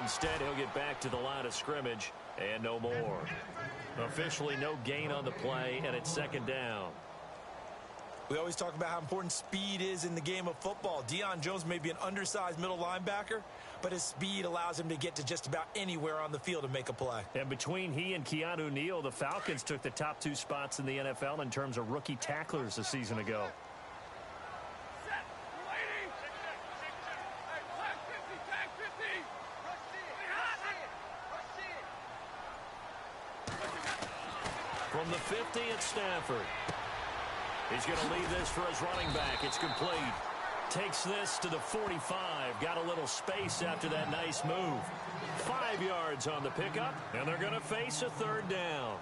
Instead, he'll get back to the line of scrimmage and no more. Officially no gain on the play, and it's second down. We always talk about how important speed is in the game of football. Deion Jones may be an undersized middle linebacker, but his speed allows him to get to just about anywhere on the field to make a play. And between he and Keanu Neal, the Falcons took the top 2 spots in the NFL in terms of rookie tacklers a season ago. From the 50, it's Stafford. He's going to leave this for his running back. It's complete. Takes this to the 45. Got a little space after that nice move. 5 yards on the pickup, and they're going to face a third down.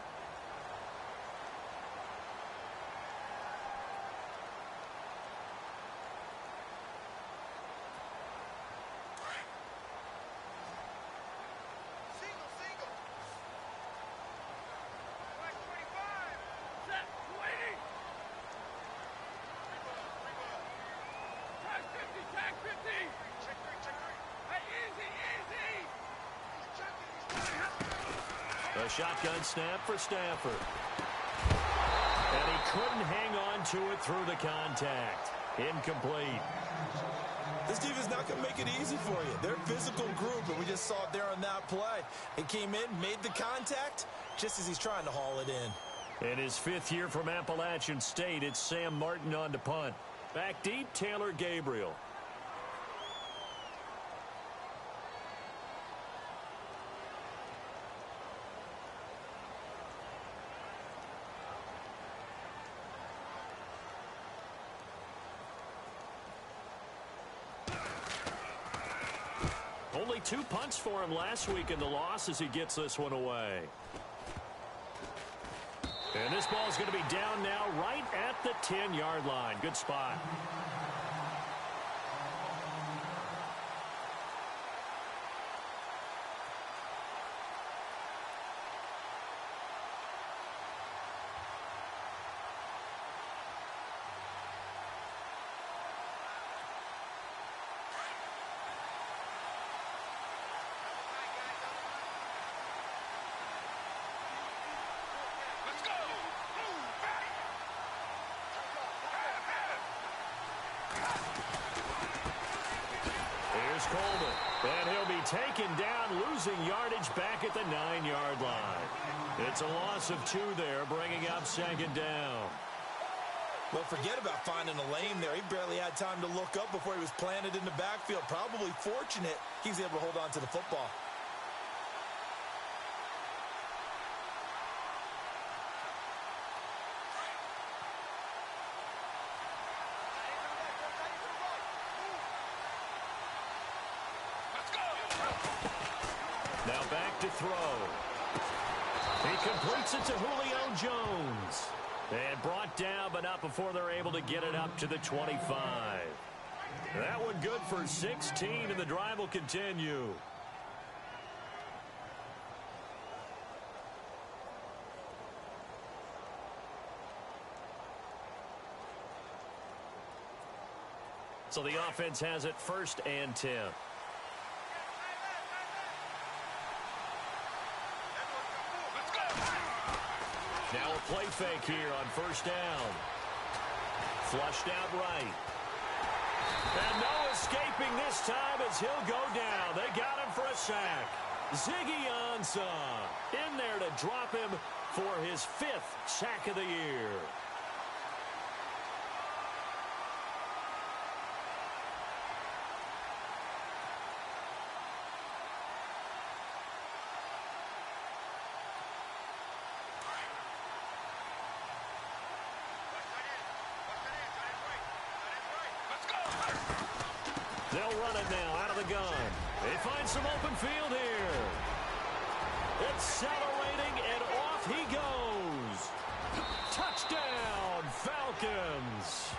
A shotgun snap for Stafford. And he couldn't hang on to it through the contact. Incomplete. This defense is not going to make it easy for you. They're a physical group, and we just saw it there on that play. It came in, made the contact, just as he's trying to haul it in. In his 5th year from Appalachian State, it's Sam Martin on to punt. Back deep, Taylor Gabriel. Only 2 punts for him last week in the loss as he gets this one away. And this ball is going to be down now right at the 10-yard line. Good spot. Coleman, and he'll be taken down, losing yardage back at the 9-yard line. It's a loss of 2 there, bringing up second down. Well, forget about finding a lane there. He barely had time to look up before he was planted in the backfield. Probably fortunate he was able to hold on to the football. Now back to throw. He completes it to Julio Jones. And brought down, but not before they're able to get it up to the 25. That one good for 16, and the drive will continue. So the offense has it 1st and 10. Now a play fake here on 1st down. Flushed out right. And no escaping this time as he'll go down. They got him for a sack. Ziggy Ansah in there to drop him for his 5th sack of the year. They'll run it now out of the gun. They find some open field here. Accelerating, and off he goes. Touchdown, Falcons.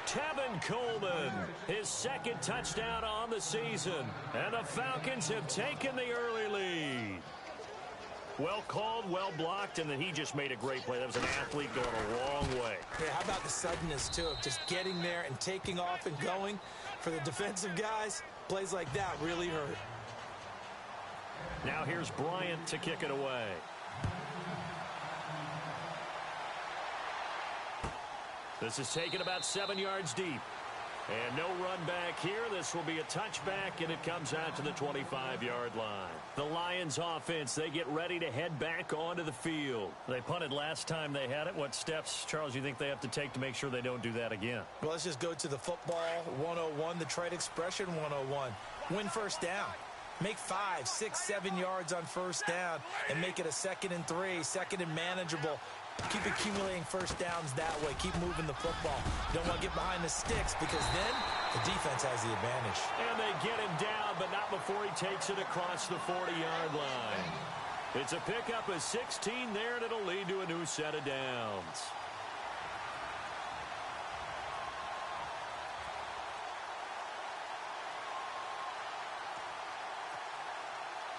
Tevin Coleman, his 2nd touchdown on the season. And the Falcons have taken the early lead. Well called, well blocked, and then he just made a great play. That was an athlete going a long way. Yeah, how about the suddenness, too, of just getting there and taking off and going? For the defensive guys, plays like that really hurt. Now here's Bryant to kick it away. This is taken about 7 yards deep. And no run back here. This will be a touchback, and it comes out to the 25-yard line. The Lions offense, they get ready to head back onto the field. They punted last time they had it. What steps, Charles, you think they have to take to make sure they don't do that again? Well, let's just go to the football 101, the trade expression 101. Win first down. Make 5, 6, 7 yards on first down and make it a 2nd and 3, 2nd and manageable. Keep accumulating first downs that way. Keep moving the football. You don't want to get behind the sticks because then the defense has the advantage. And they get him down, but not before he takes it across the 40-yard line. It's a pickup of 16 there, and it'll lead to a new set of downs.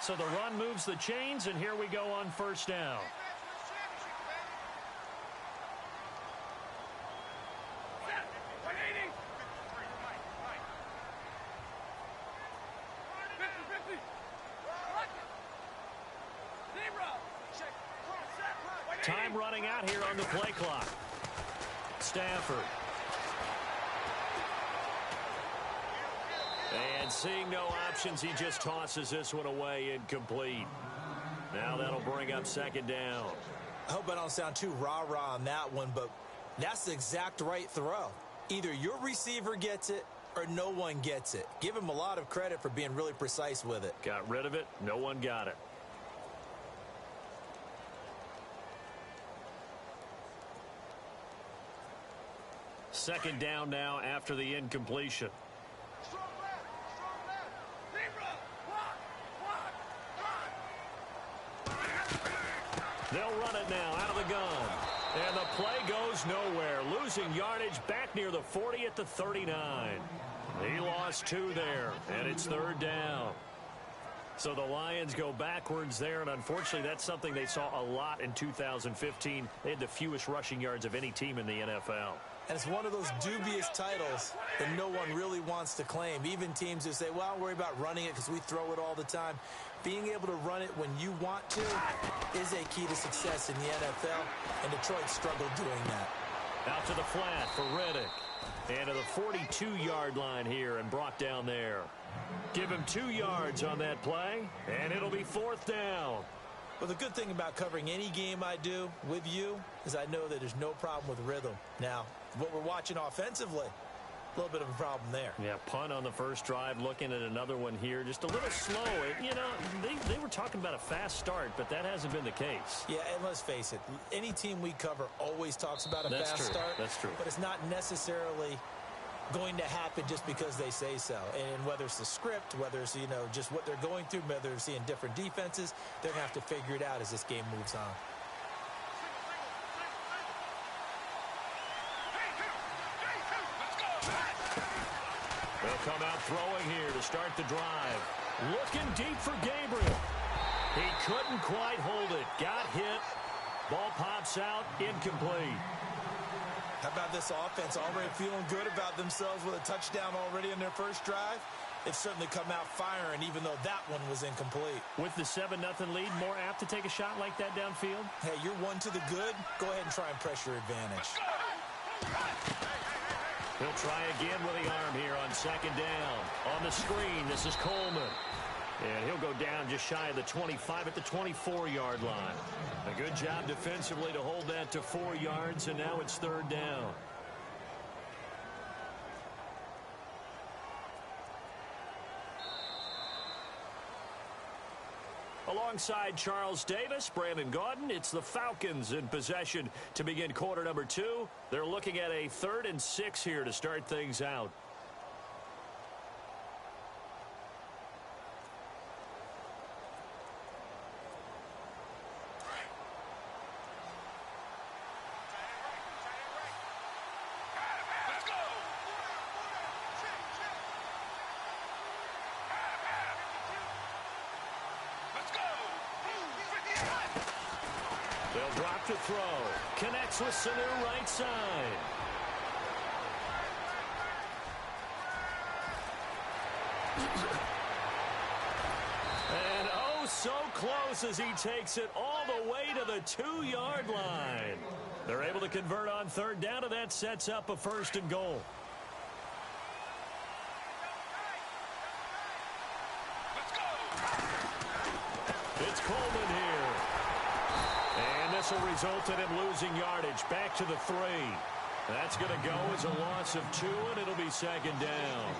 So the run moves the chains, and here we go on first down. Time running out here on the play clock. Stafford. And seeing no options, he just tosses this one away incomplete. Now that'll bring up 2nd down. I hope I don't sound too rah-rah on that one, but that's the exact right throw. Either your receiver gets it or no one gets it. Give him a lot of credit for being really precise with it. Got rid of it. No one got it. Second down now after the incompletion. They'll run it now out of the gun. And the play goes nowhere. Losing yardage back near the 40 at the 39. He lost 2 there, and it's 3rd down. So the Lions go backwards there, and unfortunately that's something they saw a lot in 2015. They had the fewest rushing yards of any team in the NFL. And it's one of those dubious titles that no one really wants to claim. Even teams who say, well, I'll worry about running it because we throw it all the time. Being able to run it when you want to is a key to success in the NFL, and Detroit struggled doing that. Out to the flat for Reddick. And to the 42-yard line here and brought down there. Give him 2 yards on that play, and it'll be 4th down. Well, the good thing about covering any game I do with you is I know that there's no problem with rhythm. Now, what we're watching offensively, a little bit of a problem there. Yeah, punt on the first drive, looking at another one here. Just a little slow. You know, they were talking about a fast start, but that hasn't been the case. Yeah, and let's face it, any team we cover always talks about a fast start. That's true. But it's not necessarily going to happen just because they say so. And whether it's the script, whether it's, you know, just what they're going through, whether they're seeing different defenses, they're going to have to figure it out as this game moves on. They'll come out throwing here to start the drive. Looking deep for Gabriel. He couldn't quite hold it. Got hit. Ball pops out. Incomplete. How about this offense already feeling good about themselves with a touchdown already in their first drive? They've certainly come out firing, even though that one was incomplete. With the 7-0 lead, more apt to take a shot like that downfield? Hey, you're one to the good. Go ahead and try and press your advantage. He'll try again with the arm here on 2nd down. On the screen, this is Coleman. And he'll go down just shy of the 25 at the 24-yard line. A good job defensively to hold that to 4 yards, and now it's 3rd down. Alongside Charles Davis, Brandon Gaudin, it's the Falcons in possession to begin quarter number 2. They're looking at a 3rd and 6 here to start things out. They'll drop to throw. Connects with Sanu right side. And oh, so close as he takes it all the way to the 2-yard line. They're able to convert on third down, and that sets up a 1st and goal. It's Coleman here. And this will result in him losing yardage. Back to the 3. That's going to go as a loss of 2, and it'll be 2nd down.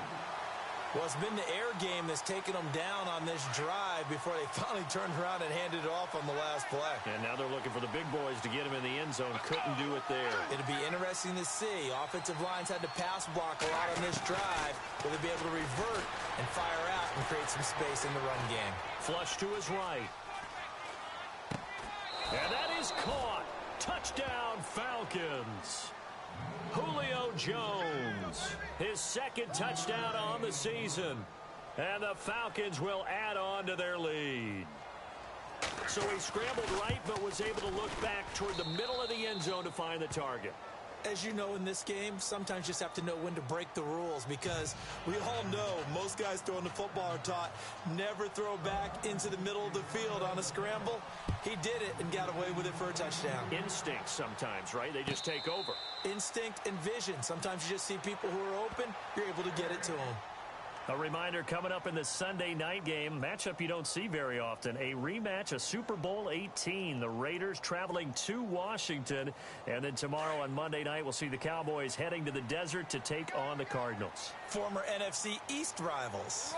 Well, it's been the air game that's taken them down on this drive before they finally turned around and handed it off on the last play. And now they're looking for the big boys to get him in the end zone. Couldn't do it there. It'll be interesting to see. Offensive lines had to pass block a lot on this drive. Will they be able to revert and fire out and create some space in the run game? Flush to his right. And that is caught. Touchdown, Falcons. Julio Jones, his 2nd touchdown on the season. And the Falcons will add on to their lead. So he scrambled right, but was able to look back toward the middle of the end zone to find the target. As you know, in this game, sometimes you just have to know when to break the rules, because we all know most guys throwing the football are taught never throw back into the middle of the field on a scramble. He did it and got away with it for a touchdown. Instinct sometimes, right? They just take over. Instinct and vision. Sometimes you just see people who are open, you're able to get it to them. A reminder coming up in the Sunday night game, matchup you don't see very often, a rematch of Super Bowl 18. The Raiders traveling to Washington. And then tomorrow on Monday night, we'll see the Cowboys heading to the desert to take on the Cardinals. Former NFC East rivals.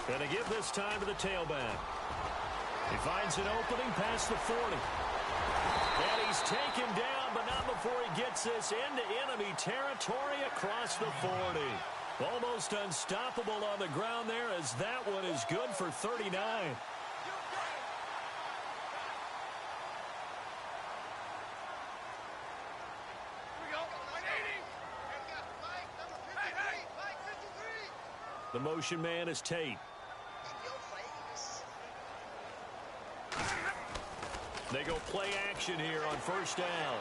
Going to give this time to the tailback. He finds an opening past the 40. And he's taken down, but not before he gets this into enemy territory across the 40. Almost unstoppable on the ground there, as that one is good for 39. The motion man is Tate. They go play action here on 1st down.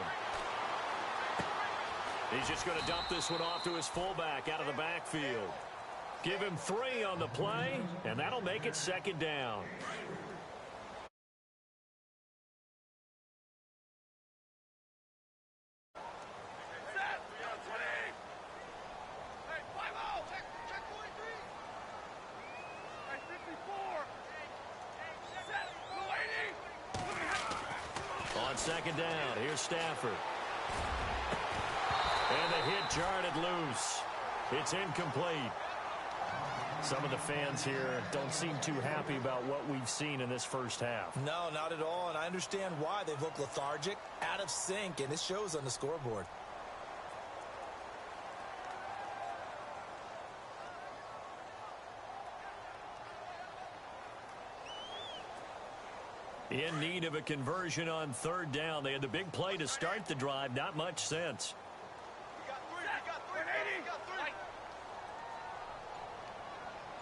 He's just going to dump this one off to his fullback out of the backfield. Give him 3 on the play, and that'll make it 2nd down. On 2nd down, here's Stafford. And the hit jarred it loose. It's incomplete. Some of the fans here don't seem too happy about what we've seen in this first half. No, not at all, and I understand why. They've looked lethargic, out of sync, and it shows on the scoreboard. In need of a conversion on 3rd down. They had the big play to start the drive. Not much sense.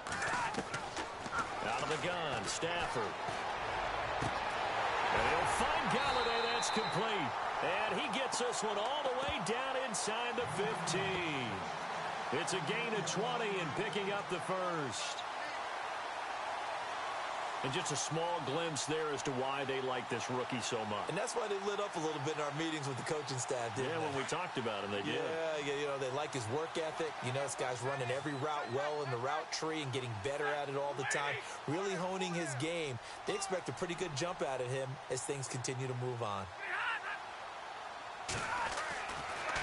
Out of the gun, Stafford. And he'll find Galladay. That's complete. And he gets this one all the way down inside the 15. It's a gain of 20 and picking up the 1st. And just a small glimpse there as to why they like this rookie so much. And that's why they lit up a little bit in our meetings with the coaching staff, didn't they? When we talked about him, they did. Yeah, you know, they like his work ethic. You know, this guy's running every route well in the route tree and getting better at it all the time, really honing his game. They expect a pretty good jump out of him as things continue to move on.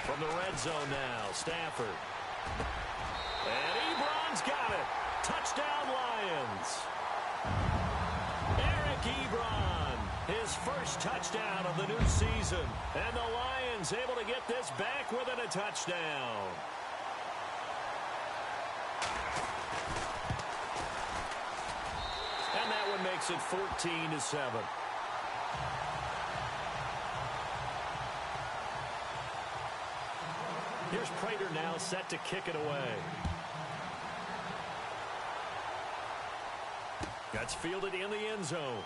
From the red zone now, Stafford. And Ebron's got it. Touchdown, Lions. Ebron, his first touchdown of the new season. And the Lions able to get this back within a touchdown. And that one makes it 14-7. Here's Prater now set to kick it away. That's fielded in the end zone.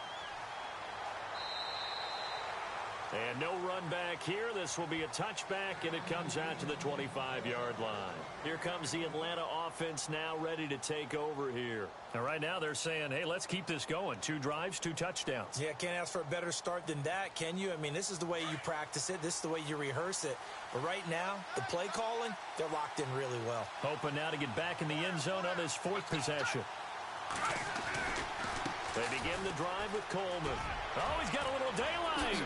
And no run back here. This will be a touchback, and it comes out to the 25-yard line. Here comes the Atlanta offense now ready to take over here. And right now they're saying, hey, let's keep this going. 2 drives, 2 touchdowns. Yeah, can't ask for a better start than that, can you? I mean, this is the way you practice it. This is the way you rehearse it. But right now, the play calling, they're locked in really well. Hoping now to get back in the end zone on his 4th possession. They begin the drive with Coleman. Oh, he's got a little daylight.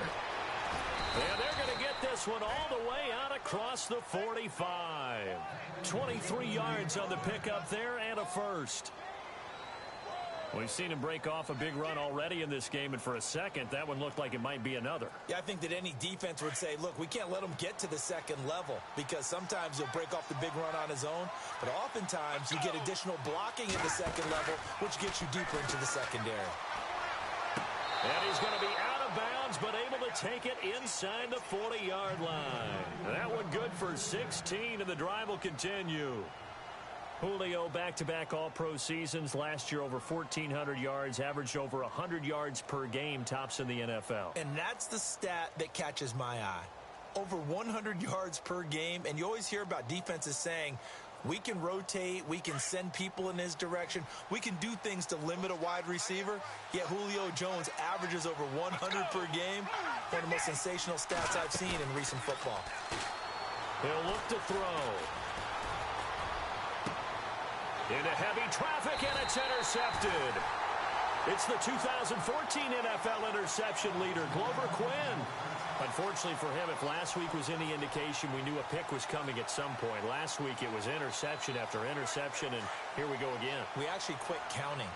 And they're going to get this one all the way out across the 45. 23 yards on the pickup there and a first. We've seen him break off a big run already in this game, and for a second, that one looked like it might be another. Yeah, I think that any defense would say, look, we can't let him get to the second level because sometimes he'll break off the big run on his own, but oftentimes you get additional blocking at the second level, which gets you deeper into the secondary. And he's going to be out of bounds, but able to take it inside the 40-yard line. That one good for 16, and the drive will continue. Julio back-to-back all-pro seasons. Last year over 1,400 yards, averaged over 100 yards per game, tops in the NFL. And that's the stat that catches my eye. Over 100 yards per game, and you always hear about defenses saying, we can rotate, we can send people in his direction, we can do things to limit a wide receiver, yet Julio Jones averages over 100 per game. One of the most sensational stats I've seen in recent football. He'll look to throw. Into heavy traffic, and it's intercepted. It's the 2014 NFL interception leader, Glover Quinn. Unfortunately for him, if last week was any indication, we knew a pick was coming at some point. Last week, it was interception after interception, and here we go again. We actually quit counting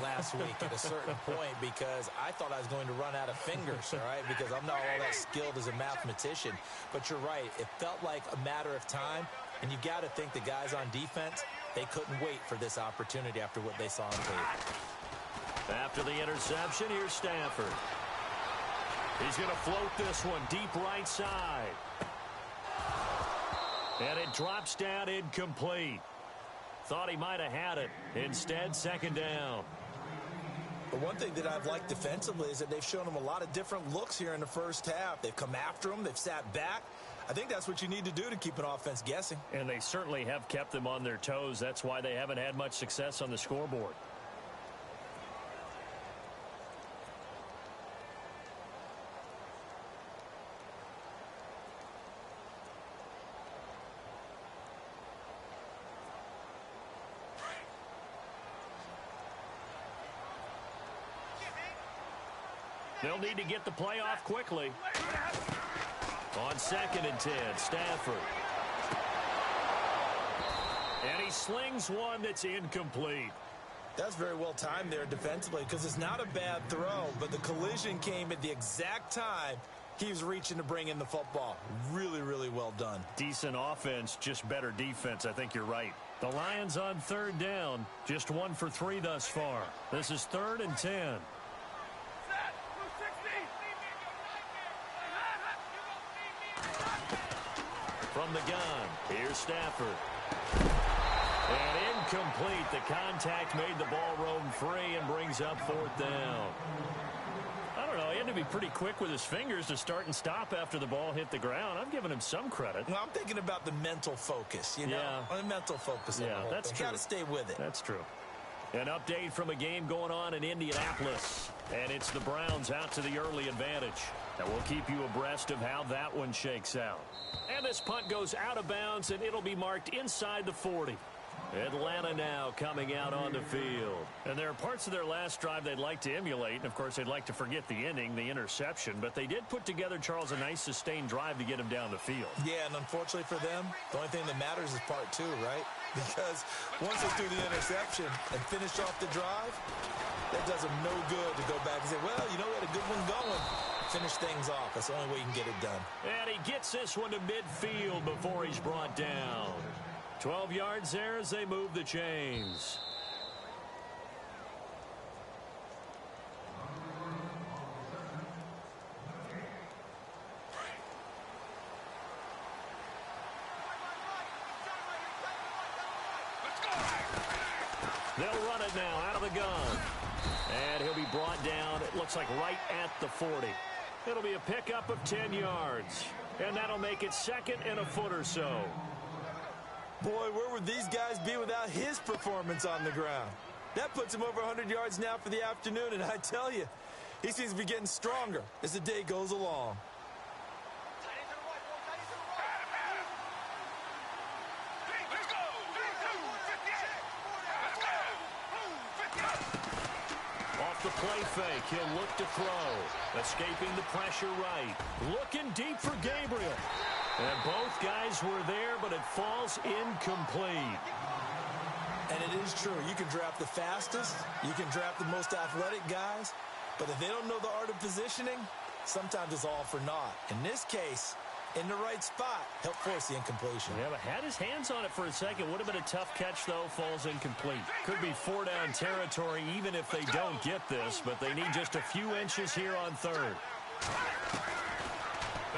last week at a certain point because I thought I was going to run out of fingers, all right, because I'm not all that skilled as a mathematician. But you're right. It felt like a matter of time, and you got to think the guys on defense, they couldn't wait for this opportunity after what they saw on tape. After the interception, here's Stafford. He's going to float this one deep right side. And it drops down incomplete. Thought he might have had it. Instead, second down. But one thing that I've liked defensively is that they've shown him a lot of different looks here in the first half. They've come after him. They've sat back. I think that's what you need to do to keep an offense guessing. And they certainly have kept them on their toes. That's why they haven't had much success on the scoreboard. They'll need to get the play off quickly. On 2nd and 10, Stafford. And he slings one that's incomplete. That's very well timed there defensively because it's not a bad throw, but the collision came at the exact time he was reaching to bring in the football. Really, really well done. Decent offense, just better defense. I think you're right. The Lions on 3rd down, just 1 for 3 thus far. This is 3rd and 10. From the gun, here's Stafford. And incomplete. The contact made the ball roam free and brings up 4th down. I don't know. He had to be pretty quick with his fingers to start and stop after the ball hit the ground. I'm giving him some credit. Well, I'm thinking about the mental focus, you know? Yeah. The mental focus. Yeah, that's true. Got to stay with it. That's true. An update from a game going on in Indianapolis. And it's the Browns out to the early advantage. And we'll keep you abreast of how that one shakes out. And this punt goes out of bounds, and it'll be marked inside the 40. Atlanta now coming out on the field. And there are parts of their last drive they'd like to emulate. And, of course, they'd like to forget the ending, the interception. But they did put together, Charles, a nice sustained drive to get him down the field. Yeah, and unfortunately for them, the only thing that matters is part 2, right? Because once they do the interception and finish off the drive, that does them no good to go back and say, well, you know, we had a good one going. Finish things off. That's the only way you can get it done. And he gets this one to midfield before he's brought down. 12 yards there as they move the chains. They'll run it now out of the gun. And he'll be brought down, it looks like right at the 40. It'll be a pickup of 10 yards. And that'll make it second and a foot or so. Boy, where would these guys be without his performance on the ground? That puts him over 100 yards now for the afternoon, and I tell you, he seems to be getting stronger as the day goes along. Off the play fake, he'll look to throw. Escaping the pressure right. Looking deep for Gabriel. And both guys were there, but it falls incomplete. And it is true. You can draft the fastest. You can draft the most athletic guys. But if they don't know the art of positioning, sometimes it's all for naught. In this case, in the right spot, helped force the incompletion. Yeah, but had his hands on it for a second. Would have been a tough catch, though. Falls incomplete. Could be 4-down territory even if they don't get this, but they need just a few inches here on third.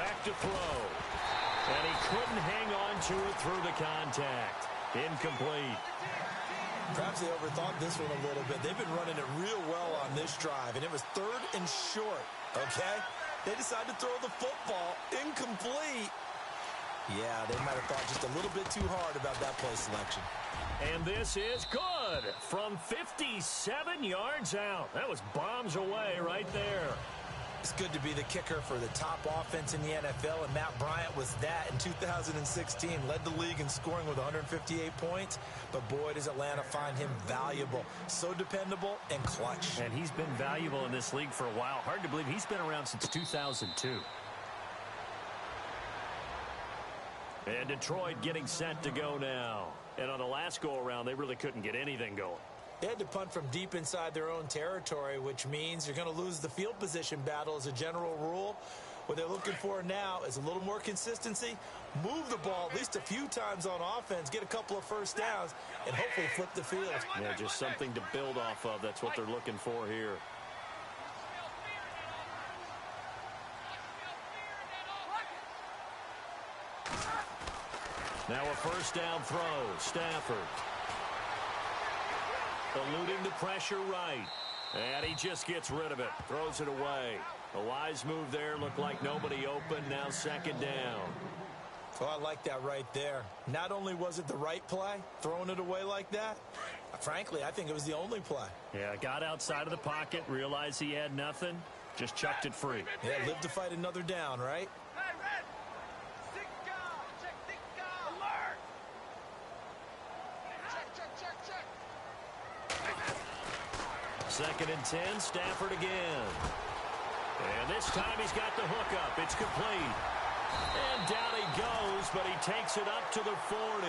Back to throw. And he couldn't hang on to it through the contact. Incomplete. Perhaps they overthought this one a little bit. They've been running it real well on this drive, and it was 3rd and short, okay? They decided to throw the football incomplete. Yeah, they might have thought just a little bit too hard about that play selection. And this is good from 57 yards out. That was bombs away right there. It's good to be the kicker for the top offense in the NFL, and Matt Bryant was that in 2016. Led the league in scoring with 158 points, but boy, does Atlanta find him valuable. So dependable and clutch. And he's been valuable in this league for a while. Hard to believe he's been around since 2002. And Detroit getting set to go now. And on the last go-around, they really couldn't get anything going. They had to punt from deep inside their own territory, which means you're going to lose the field position battle as a general rule. What they're looking for now is a little more consistency, move the ball at least a few times on offense, get a couple of first downs, and hopefully flip the field. Yeah, just something to build off of. That's what they're looking for here. Now a first down throw. Stafford. Eluding the pressure right. And he just gets rid of it. Throws it away. A wise move there. Looked like nobody open. Now second down. Oh, I like that right there. Not only was it the right play, throwing it away like that, frankly, I think it was the only play. Yeah, got outside of the pocket, realized he had nothing, just chucked it free. Yeah, live to fight another down, right? Second and 10, Stafford again. And this time he's got the hookup. It's complete. And down he goes, but he takes it up to the 40.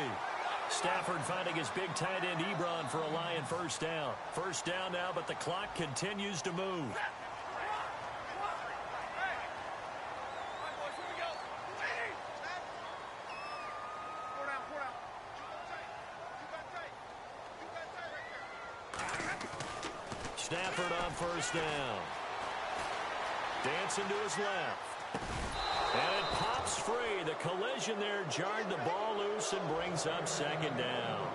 Stafford finding his big tight end Ebron for a Lion first down. First down now, but the clock continues to move. Stafford on first down. Dancing to his left. And it pops free. The collision there jarred the ball loose and brings up second down.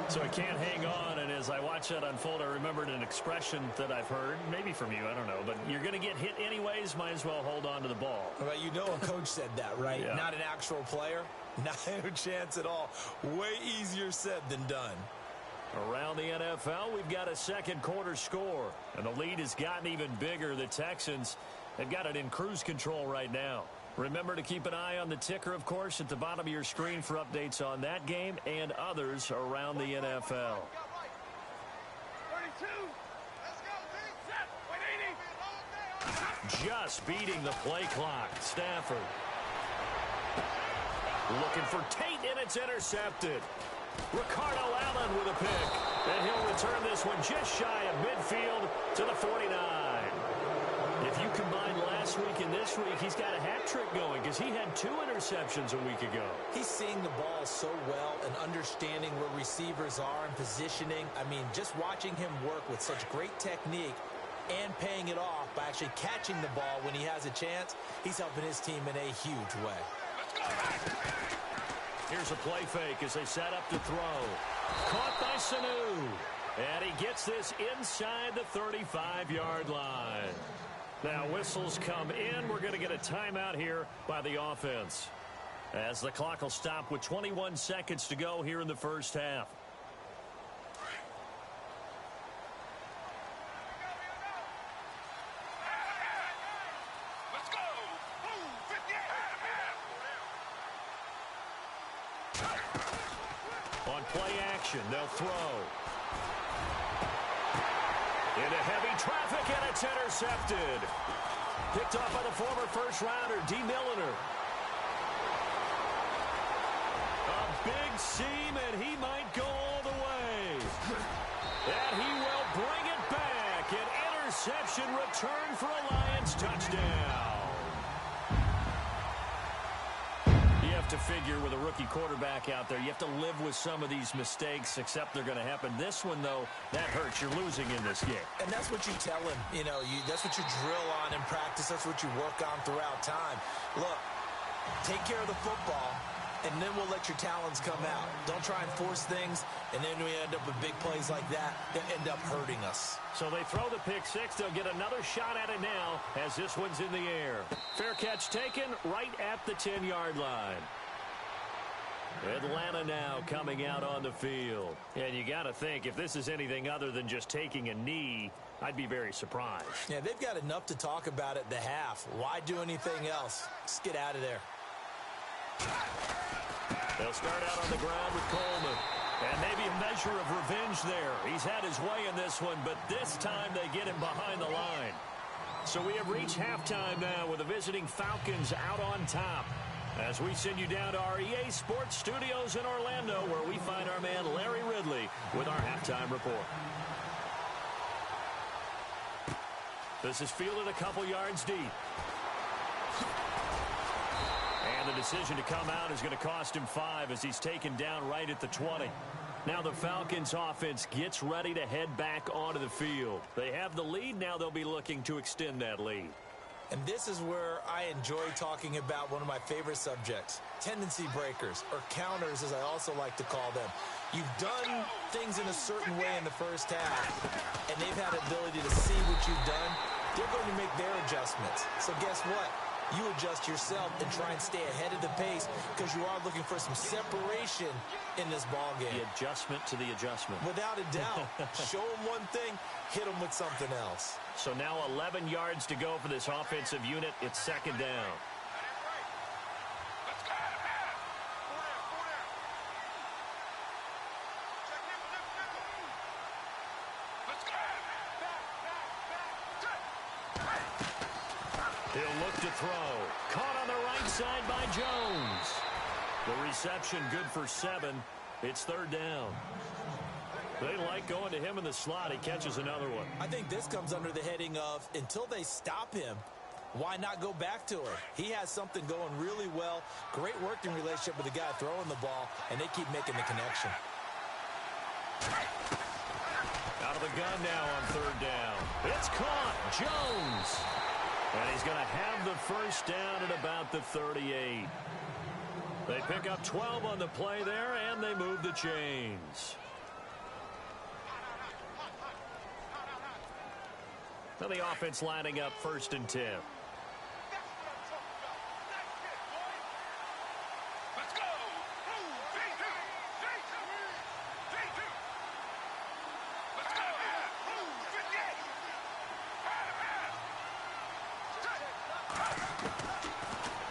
So he can't hang on, and as I watch that unfold, I remembered an expression that I've heard, maybe from you, I don't know, but you're going to get hit anyways, might as well hold on to the ball. Well, you know a coach said that, right? Yeah. Not an actual player. Not a chance at all. Way easier said than done. Around the NFL, we've got a second quarter score, and the lead has gotten even bigger. The Texans have got it in cruise control right now. Remember to keep an eye on the ticker, of course, at the bottom of your screen for updates on that game and others around the NFL. Just beating the play clock. Stafford. Looking for Tate, and it's intercepted. Ricardo Allen with a pick. And he'll return this one just shy of midfield to the 49. If you combine last week and this week, he's got a hat trick going because he had 2 interceptions a week ago. He's seeing the ball so well and understanding where receivers are and positioning. I mean, just watching him work with such great technique and paying it off by actually catching the ball when he has a chance, he's helping his team in a huge way. Let's go. Here's a play fake as they set up to throw. Caught by Sanu. And he gets this inside the 35-yard line. Now whistles come in. We're going to get a timeout here by the offense, as the clock will stop with 21 seconds to go here in the first half. On play action, they'll throw. Into heavy traffic, and it's intercepted. Picked off by the former first-rounder, D. Milliner. A big seam, and he might go all the way. And he will bring it back. An interception return for a Lions touchdown. You have to figure with a rookie quarterback out there, you have to live with some of these mistakes, except they're going to happen. This one, though, that hurts. You're losing in this game. And that's what you tell him. You know, that's what you drill on in practice. That's what you work on throughout time. Look, take care of the football, and then we'll let your talents come out. Don't try and force things, and then we end up with big plays like that that end up hurting us. So they throw the pick six. They'll get another shot at it now as this one's in the air. Fair catch taken right at the 10-yard line. Atlanta now coming out on the field. And you got to think, if this is anything other than just taking a knee, I'd be very surprised. Yeah, they've got enough to talk about at the half. Why do anything else? Just get out of there. They'll start out on the ground with Coleman. And maybe a measure of revenge there. He's had his way in this one, but this time they get him behind the line. So we have reached halftime now with the visiting Falcons out on top, as we send you down to our EA Sports Studios in Orlando, where we find our man Larry Ridley with our halftime report. This is fielded a couple yards deep. And the decision to come out is going to cost him 5 as he's taken down right at the 20. Now the Falcons offense gets ready to head back onto the field. They have the lead. Now they'll be looking to extend that lead. And this is where I enjoy talking about one of my favorite subjects, tendency breakers, or counters as I also like to call them. You've done things in a certain way in the first half, and they've had the ability to see what you've done. They're going to make their adjustments. So guess what? You adjust yourself and try and stay ahead of the pace, because you are looking for some separation in this ball game. The adjustment to the adjustment. Without a doubt. Show them one thing, hit them with something else. So now 11 yards to go for this offensive unit. It's second down. He'll look to throw. Caught on the right side by Jones. The reception good for 7. It's third down. They like going to him in the slot. He catches another one. I think this comes under the heading of, until they stop him, why not go back to it? He has something going really well. Great working relationship with the guy throwing the ball, and they keep making the connection. Out of the gun now on third down. It's caught. Jones. And he's going to have the first down at about the 38. They pick up 12 on the play there, and they move the chains. Now the offense lining up 1st and 10.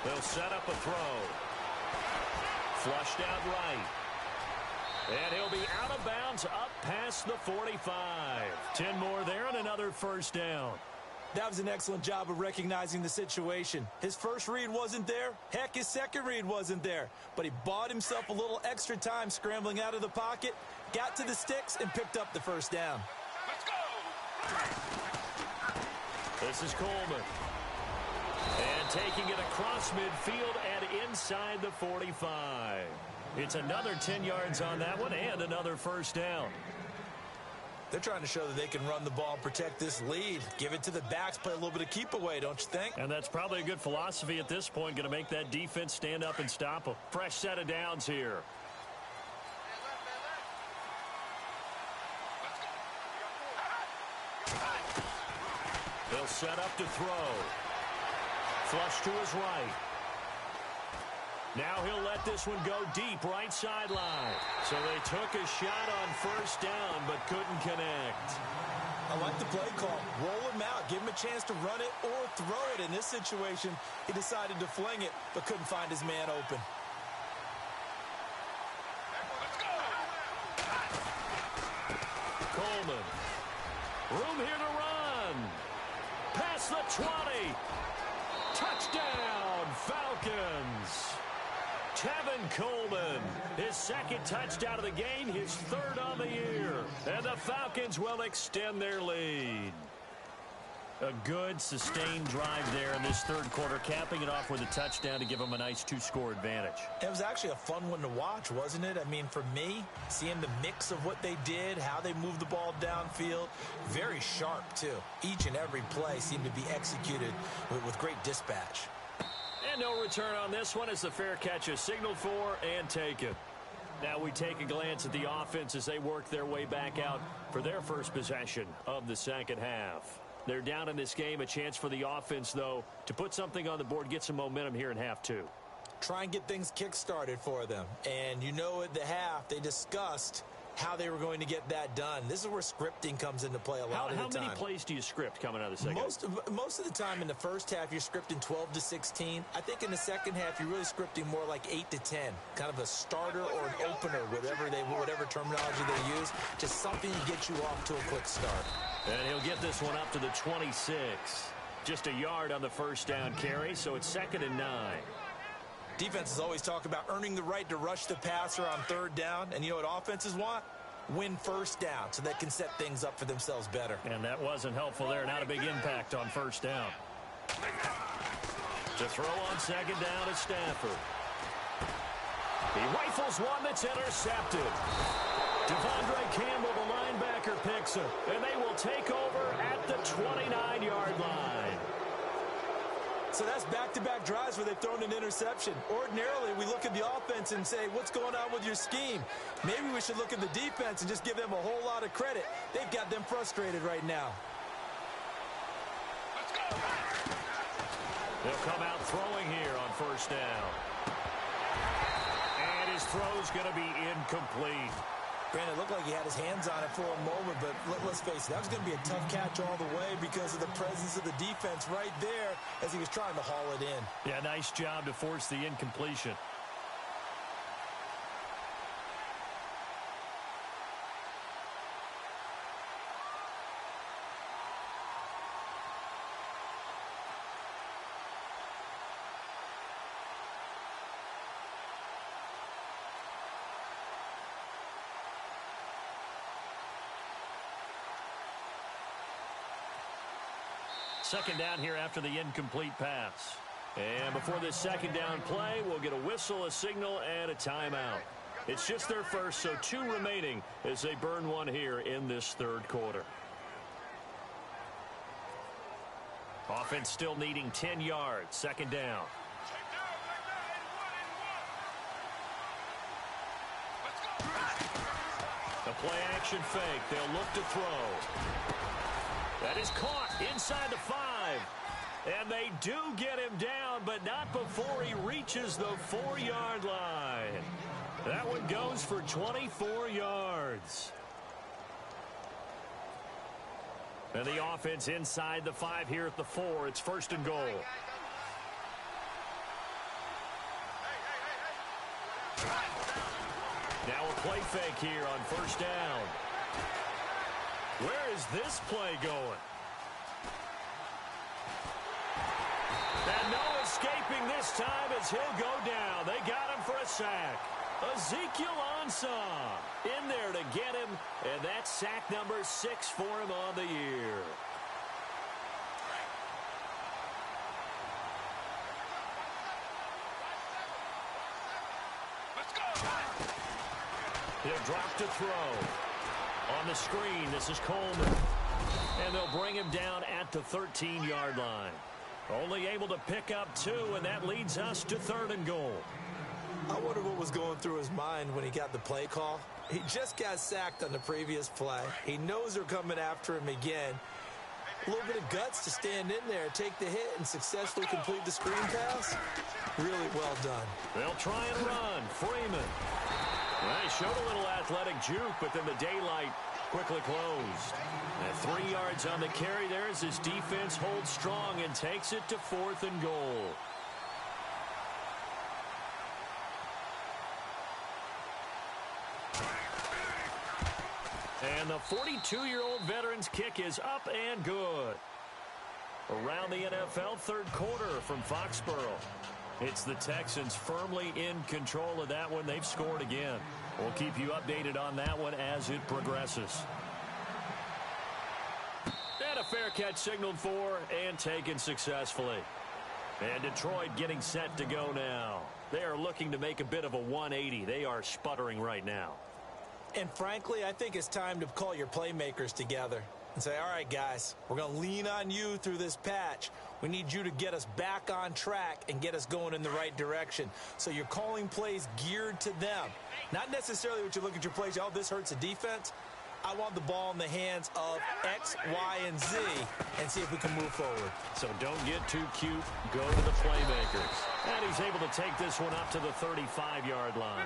They'll set up a throw. Flushed out right. And he'll be out of bounds up past the 45. 10 more there and another first down. That was an excellent job of recognizing the situation. His first read wasn't there. Heck, his second read wasn't there. But he bought himself a little extra time scrambling out of the pocket, got to the sticks, and picked up the first down. Let's go! This is Coleman. And taking it across midfield and inside the 45. It's another 10 yards on that one and another first down. They're trying to show that they can run the ball and protect this lead. Give it to the backs, play a little bit of keep away, don't you think? And that's probably a good philosophy at this point, going to make that defense stand up and stop them. Fresh set of downs here. He'll set up to throw. Flush to his right. Now he'll let this one go deep right sideline. So they took a shot on first down but couldn't connect. I like the play call. Roll him out. Give him a chance to run it or throw it. In this situation, he decided to fling it but couldn't find his man open. Coleman. Room here to run. Past the 20. Touchdown, Falcons. Tevin Coleman, his second touchdown of the game, his third on the year. And the Falcons will extend their lead. A good, sustained drive there in this third quarter, capping it off with a touchdown to give them a nice two-score advantage. It was actually a fun one to watch, wasn't it? I mean, for me, seeing the mix of what they did, how they moved the ball downfield, very sharp, too. Each and every play seemed to be executed with great dispatch. And no return on this one as the fair catch is signaled for and taken. Now we take a glance at the offense as they work their way back out for their first possession of the second half. They're down in this game. A chance for the offense, though, to put something on the board, get some momentum here in half two. Try and get things kick-started for them. And you know at the half, they discussed how they were going to get that done. This is where scripting comes into play a lot of the time. How many plays do you script coming out of the second? Most of the time in the first half, you're scripting 12 to 16. I think in the second half, you're really scripting more like 8 to 10. Kind of a starter or an opener, whatever terminology they use. Just something to get you off to a quick start. And he'll get this one up to the 26. Just a yard on the first down carry, so it's 2nd and 9. Defenses always talk about earning the right to rush the passer on third down. And you know what offenses want? Win first down so they can set things up for themselves better. And that wasn't helpful there. Not a big impact on first down. To throw on second down is Stafford. He rifles one that's intercepted. Devondre Campbell, the linebacker, picks it. And they will take over at the 29-yard line. So that's back-to-back drives where they've thrown an interception. Ordinarily, we look at the offense and say, what's going on with your scheme? Maybe we should look at the defense and just give them a whole lot of credit. They've got them frustrated right now. Let's go. They'll come out throwing here on first down. And his throw's going to be incomplete. Brandon, it looked like he had his hands on it for a moment, but let's face it, that was going to be a tough catch all the way because of the presence of the defense right there as he was trying to haul it in. Yeah, nice job to force the incompletion. Second down here after the incomplete pass. And before this second down play, we'll get a whistle, a signal, and a timeout. It's just their first, so 2 remaining as they burn one here in this third quarter. Offense still needing 10 yards. Second down. The play-action fake. They'll look to throw. That is caught inside the 5. And they do get him down, but not before he reaches the 4-yard line. That one goes for 24 yards. And the offense inside the 5 here at the 4. It's 1st and goal. Now a play fake here on first down. Where is this play going? And no escaping this time as he'll go down. They got him for a sack. Ezekiel Ansah in there to get him, and that's sack number 6 for him on the year. Let's go. He'll drop to throw. On the screen, this is Coleman. And they'll bring him down at the 13-yard line. Only able to pick up 2, and that leads us to 3rd and goal. I wonder what was going through his mind when he got the play call. He just got sacked on the previous play. He knows they're coming after him again. A little bit of guts to stand in there, take the hit, and successfully complete the screen pass. Really well done. They'll try and run. Freeman. Well, he showed a little athletic juke, but then the daylight quickly closed. And 3 yards on the carry there as his defense holds strong and takes it to 4th and goal. And the 42-year-old veteran's kick is up and good. Around the NFL, third quarter from Foxborough. It's the Texans firmly in control of that one. They've scored again. We'll keep you updated on that one as it progresses. And a fair catch signaled for and taken successfully. And Detroit getting set to go now. They are looking to make a bit of a 180. They are sputtering right now. And frankly, I think it's time to call your playmakers together and say, all right, guys, we're going to lean on you through this patch. We need you to get us back on track and get us going in the right direction. So you're calling plays geared to them. Not necessarily what you look at your plays, oh, this hurts the defense. I want the ball in the hands of X, Y, and Z and see if we can move forward. So don't get too cute. Go to the playmakers. And he's able to take this one up to the 35-yard line.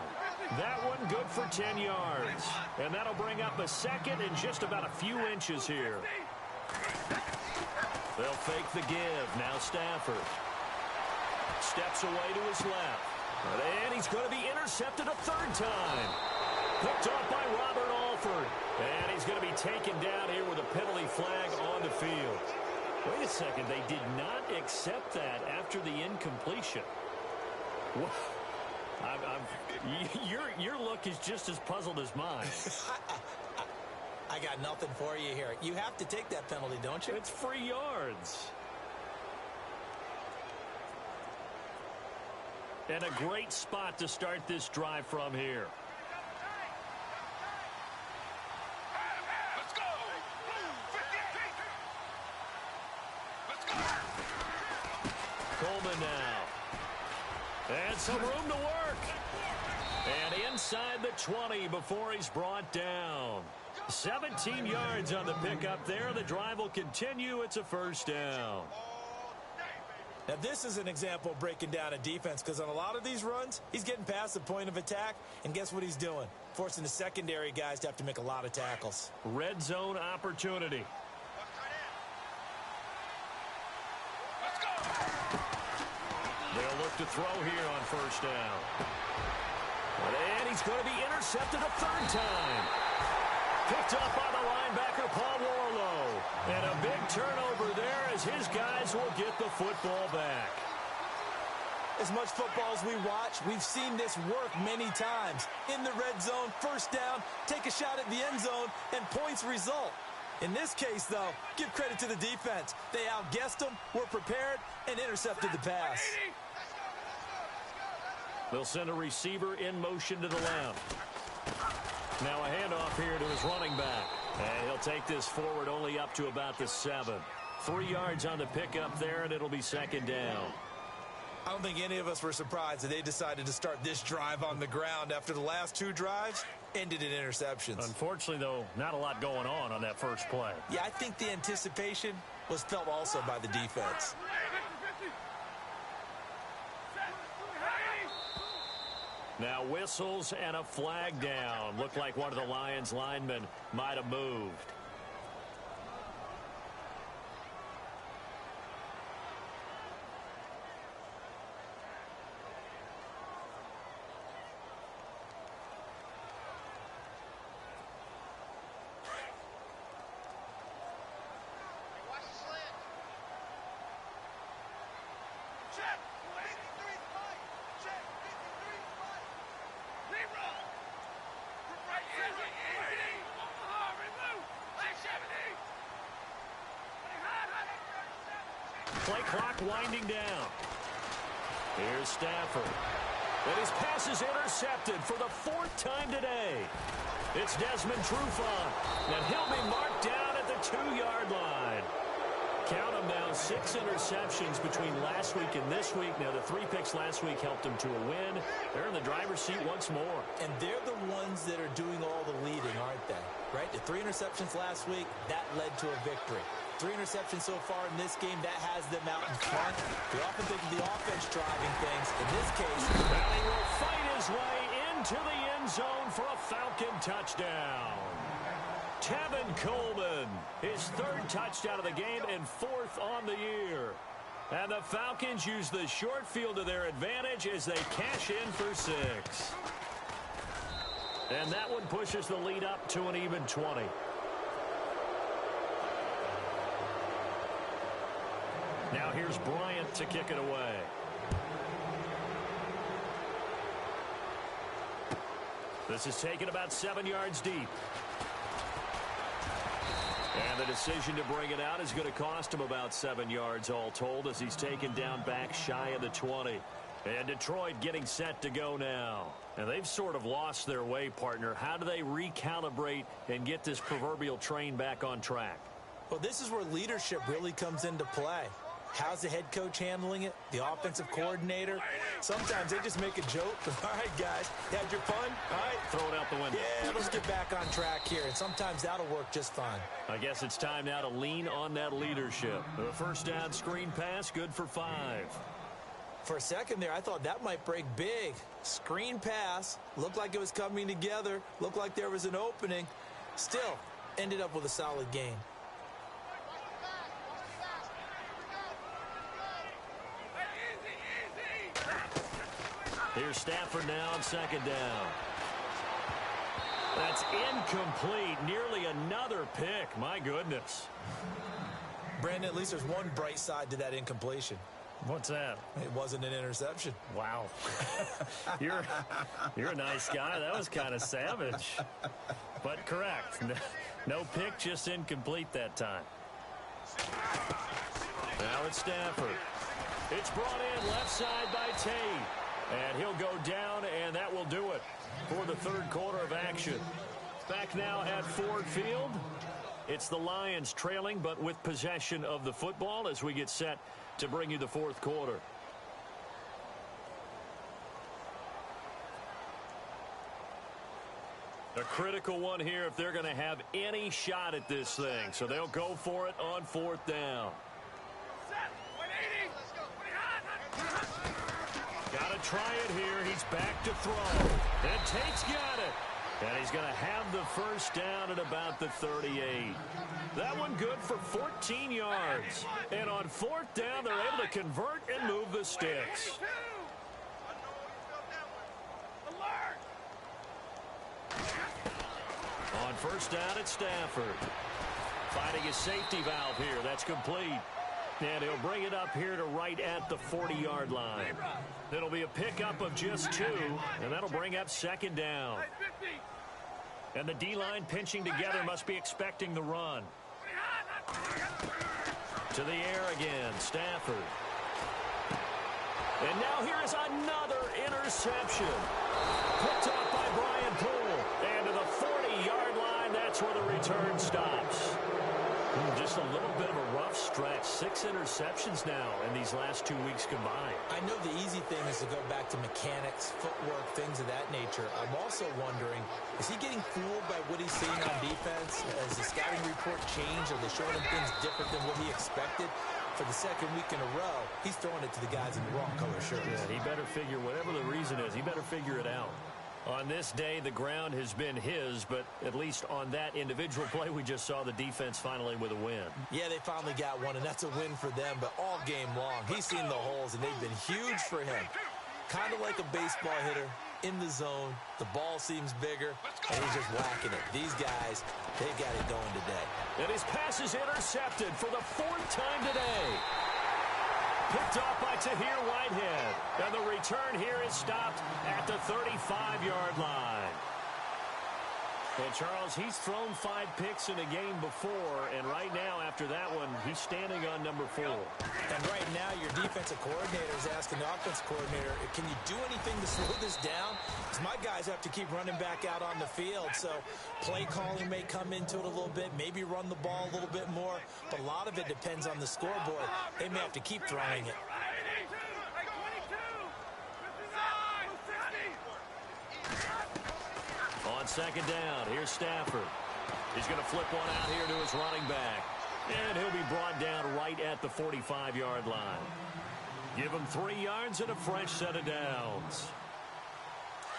That one good for 10 yards. And that'll bring up a second and just about a few inches here. They'll fake the give. Now Stafford. Steps away to his left. And he's going to be intercepted a third time. Picked off by Robert Alford. And he's going to be taken down here with a penalty flag on the field. Wait a second. They did not accept that after the incompletion. Your look is just as puzzled as mine. I got nothing for you here. You have to take that penalty, don't you? It's free yards. And a great spot to start this drive from here. Let's go. 50 feet. Let's go. Coleman now. And some room to work. And inside the 20 before he's brought down. 17 yards on the pickup there. The drive will continue. It's a first down. Now, this is an example of breaking down a defense because on a lot of these runs, he's getting past the point of attack, and guess what he's doing? Forcing the secondary guys to have to make a lot of tackles. Red zone opportunity. Let's go. They'll look to throw here on first down. And he's going to be intercepted a third time. Picked up by the linebacker, Paul Warlow. And a big turnover there as his guys will get the football back. As much football as we watch, we've seen this work many times. In the red zone, first down, take a shot at the end zone, and points result. In this case, though, give credit to the defense. They outguessed them, were prepared, and intercepted the pass. They'll send a receiver in motion to the left. Now a handoff here to his running back. And he'll take this forward only up to about the 7. 3 yards on the pickup there, and it'll be second down. I don't think any of us were surprised that they decided to start this drive on the ground after the last 2 drives ended in interceptions. Unfortunately, though, not a lot going on that first play. Yeah, I think the anticipation was felt also by the defense. Now whistles and a flag down. Looked like one of the Lions linemen might have moved. Play clock winding down. Here's Stafford. And his pass is intercepted for the 4th time today. It's Desmond Trufant. And he'll be marked down at the 2-yard line. Count them now, 6 interceptions between last week and this week. Now, the 3 picks last week helped them to a win. They're in the driver's seat once more. And they're the ones that are doing all the leading, aren't they? Right? The 3 interceptions last week, that led to a victory. 3 interceptions so far in this game. That has them out in front. We often think of the offense driving things. In this case, and he will fight his way into the end zone for a Falcon touchdown. Tevin Coleman, his 3rd touchdown of the game and 4th on the year. And the Falcons use the short field to their advantage as they cash in for 6. And that one pushes the lead up to an even 20. Now here's Bryant to kick it away. This is taken about 7 yards deep. And the decision to bring it out is going to cost him about 7 yards all told as he's taken down back shy of the 20. And Detroit getting set to go now. And they've sort of lost their way, partner. How do they recalibrate and get this proverbial train back on track? Well, this is where leadership really comes into play. How's the head coach handling it? The offensive coordinator? Sometimes they just make a joke. All right, guys, you had your fun? All right. Throw it out the window. Yeah, let's get back on track here. And sometimes that'll work just fine. I guess it's time now to lean on that leadership. The first down screen pass, good for 5. For a second there, I thought that might break big. Screen pass. Looked like it was coming together. Looked like there was an opening. Still, ended up with a solid gain. Here's Stafford now on 2nd down. That's incomplete. Nearly another pick. My goodness. Brandon, at least there's one bright side to that incompletion. What's that? It wasn't an interception. Wow. You're a nice guy. That was kind of savage. But correct. No pick, just incomplete that time. Now it's Stafford. It's brought in left side by Tate. And he'll go down, and that will do it for the 3rd quarter of action. Back now at Ford Field. It's the Lions trailing, but with possession of the football as we get set to bring you the 4th quarter. A critical one here if they're going to have any shot at this thing. So they'll go for it on 4th down. Got to try it here. He's back to throw. And Tate's got it. And he's going to have the first down at about the 38. That one good for 14 yards. And on 4th down, they're able to convert and move the sticks. On 1st down, it's Stafford. Finding his safety valve here. That's complete. And he'll bring it up here to right at the 40-yard line. It'll be a pickup of just 2, and that'll bring up 2nd down. And the D-line pinching together must be expecting the run. To the air again, Stafford. And now here is another interception. Picked up by Brian Poole. And to the 40-yard line, that's where the return stops. Just a little bit of a rough stretch. 6 interceptions now in these last 2 weeks combined. I know the easy thing is to go back to mechanics, footwork, things of that nature. I'm also wondering, is he getting fooled by what he's seeing on defense? Has the scouting report changed? Are they showing him things different than what he expected? For the 2nd week in a row, he's throwing it to the guys in the wrong color shirts. Yeah, he better figure, whatever the reason is, he better figure it out. On this day, the ground has been his, but at least on that individual play, we just saw the defense finally with a win. Yeah, they finally got one, and that's a win for them, but all game long, he's seen the holes, and they've been huge for him. Kind of like a baseball hitter, in the zone, the ball seems bigger, and he's just whacking it. These guys, they got it going today. And his pass is intercepted for the 4th time today. Picked off by Tahir Whitehead. And the return here is stopped at the 35-yard line. Well, Charles, he's thrown 5 picks in a game before, and right now, after that one, he's standing on number 4. And right now, your defensive coordinator is asking the offensive coordinator, can you do anything to slow this down? Because my guys have to keep running back out on the field, so play calling may come into it a little bit, maybe run the ball a little bit more, but a lot of it depends on the scoreboard. They may have to keep throwing it. On 2nd down, here's Stafford. He's going to flip one out here to his running back. And he'll be brought down right at the 45-yard line. Give him 3 yards and a fresh set of downs.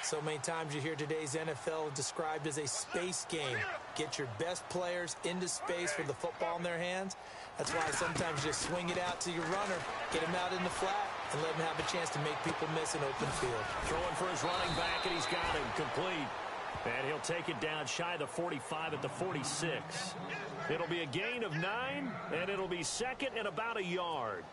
So many times you hear today's NFL described as a space game. Get your best players into space with the football in their hands. That's why sometimes you just swing it out to your runner, get him out in the flat, and let him have a chance to make people miss an open field. Throwing for his running back, and he's got him complete. And he'll take it down shy of the 45 at the 46. It'll be a gain of 9, and it'll be second and about a yard.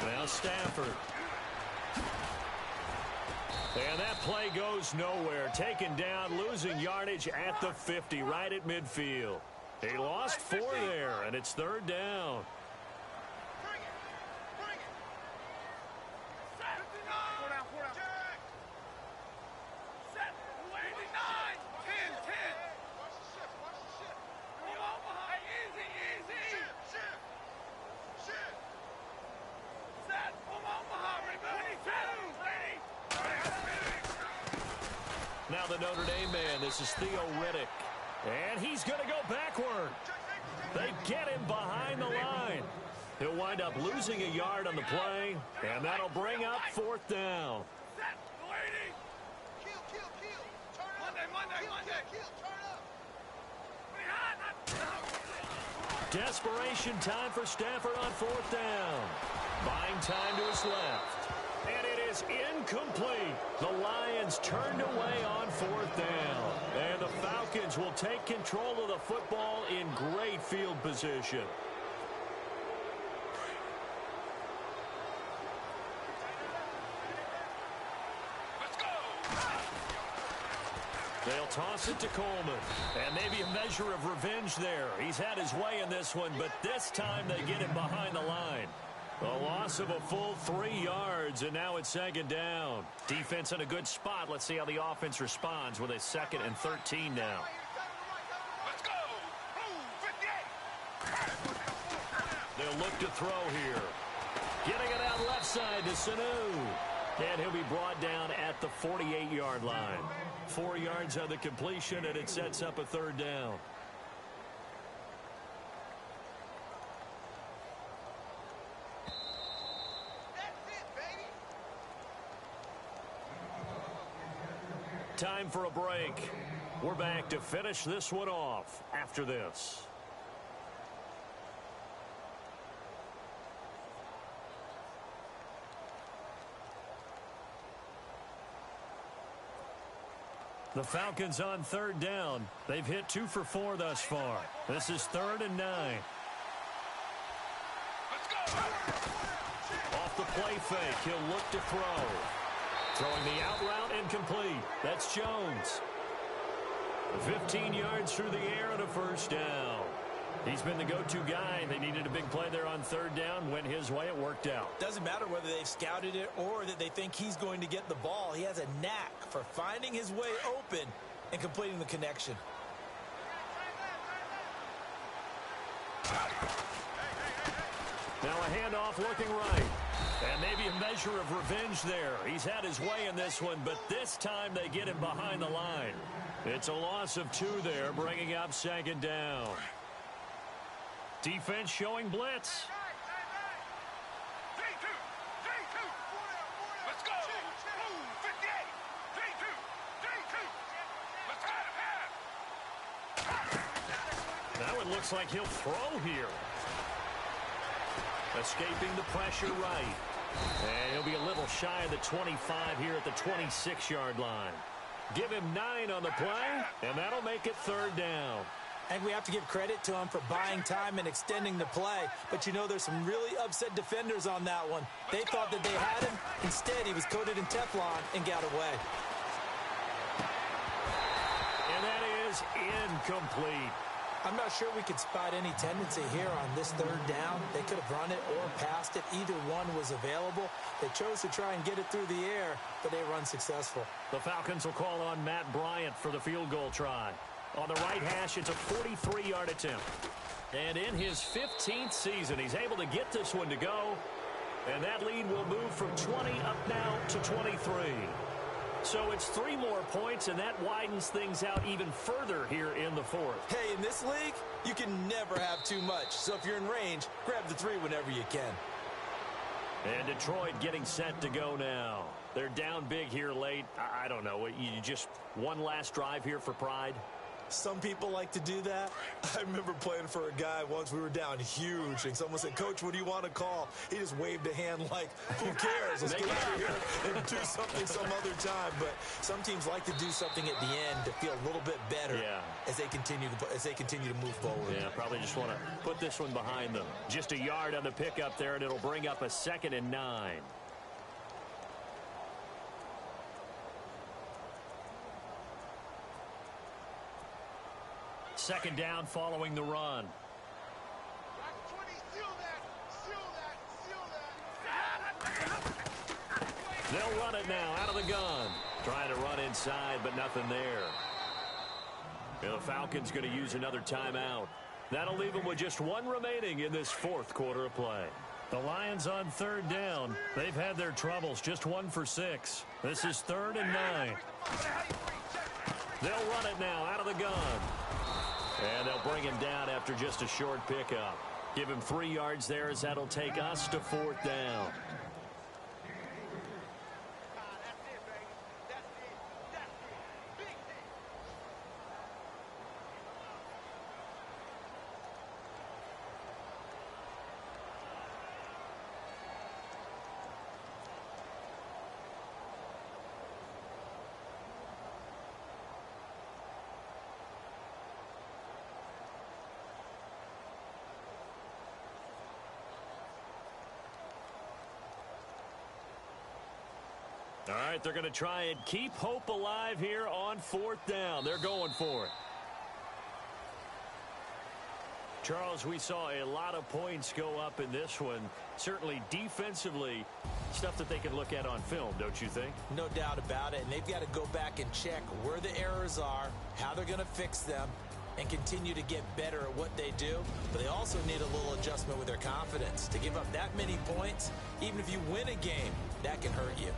Now Stafford. And that play goes nowhere. Taken down, losing yardage at the 50, right at midfield. He lost 4 there, and it's 3rd down. Bring it. Set. 4 down. Set. 89. 10. Watch the shift. Come on, behind. Easy. Shift. Set. Come on, behind. Ready. Now the Notre Dame man, this is Theo Riddick. And he's going to go backward. They get him behind the line. He'll wind up losing a yard on the play, and that'll bring up 4th down. Set. Waiting. Kill. Turn up. Monday. Kill. Turn up. Desperation time for Stafford on 4th down. Buying time to his left. And it is incomplete. The Lions turned away on 4th down. And the Falcons will take control of the football in great field position. Let's go. They'll toss it to Coleman. And maybe a measure of revenge there. He's had his way in this one, but this time they get him behind the line. A loss of a full 3 yards, and now it's 2nd down. Defense in a good spot. Let's see how the offense responds with a 2nd and 13 now. Let's go. Blue 58. They'll look to throw here. Getting it out left side to Sanu. And he'll be brought down at the 48-yard line. 4 yards on the completion, and it sets up a 3rd down. Time for a break. We're back to finish this one off after this. The Falcons on 3rd down. They've hit 2 for 4 thus far. This is 3rd and 9. Let's go. Off the play fake, he'll look to throw. Throwing the out route incomplete. That's Jones. 15 yards through the air and a 1st down. He's been the go-to guy. They needed a big play there on 3rd down. Went his way. It worked out. Doesn't matter whether they've scouted it or that they think he's going to get the ball. He has a knack for finding his way open and completing the connection. Now a handoff looking right. And maybe a measure of revenge there. He's had his way in this one, but this time they get him behind the line. It's a loss of 2 there, bringing up 2nd down. Defense showing blitz. 3-2. Let's go. Blue 58. 3-2. Let's go. Now it looks like he'll throw here. Escaping the pressure right. And he'll be a little shy of the 25 here at the 26-yard line. Give him 9 on the play, and that'll make it 3rd down. And we have to give credit to him for buying time and extending the play. But you know there's some really upset defenders on that one. They thought that they had him. Instead, he was coated in Teflon and got away. And that is incomplete. I'm not sure we could spot any tendency here on this 3rd down. They could have run it or passed it. Either one was available. They chose to try and get it through the air, but they were unsuccessful. The Falcons will call on Matt Bryant for the field goal try. On the right hash, it's a 43-yard attempt. And in his 15th season, he's able to get this one to go. And that lead will move from 20 up now to 23. So it's 3 more points, and that widens things out even further here in the fourth. Hey, in this league, you can never have too much. So if you're in range, grab the 3 whenever you can. And Detroit getting set to go now. They're down big here late. I don't know. You just one last drive here for pride? Some people like to do that. I remember playing for a guy once. We were down huge, and someone said, "Coach, what do you want to call?" He just waved a hand like, "Who cares? Let's get out of here and do something some other time." But some teams like to do something at the end to feel a little bit better as they continue to move forward. Yeah, probably just want to put this one behind them. Just a yard on the pickup there, and it'll bring up a 2nd and 9. Second down following the run. They'll run it now out of the gun. Trying to run inside, but nothing there. The Falcons going to use another timeout. That'll leave them with just 1 remaining in this 4th quarter of play. The Lions on 3rd down. They've had their troubles, just 1 for 6. This is 3rd and 9. They'll run it now out of the gun. And they'll bring him down after just a short pickup. Give him 3 yards there as that'll take us to 4th down. All right, they're going to try and keep hope alive here on 4th down. They're going for it. Charles, we saw a lot of points go up in this one. Certainly defensively, stuff that they can look at on film, don't you think? No doubt about it. And they've got to go back and check where the errors are, how they're going to fix them, and continue to get better at what they do. But they also need a little adjustment with their confidence. To give up that many points, even if you win a game, that can hurt you.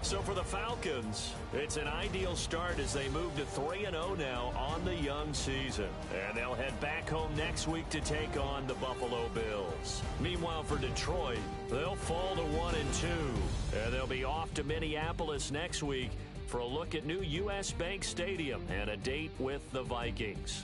So for the Falcons, it's an ideal start as they move to 3-0 now on the young season. And they'll head back home next week to take on the Buffalo Bills. Meanwhile, for Detroit, they'll fall to 1-2. And they'll be off to Minneapolis next week for a look at new U.S. Bank Stadium and a date with the Vikings.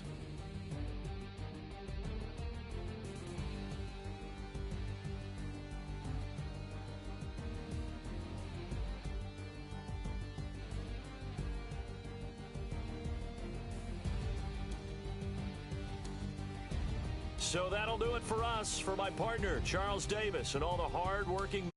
So that'll do it for us. For my partner, Charles Davis, and all the hard-working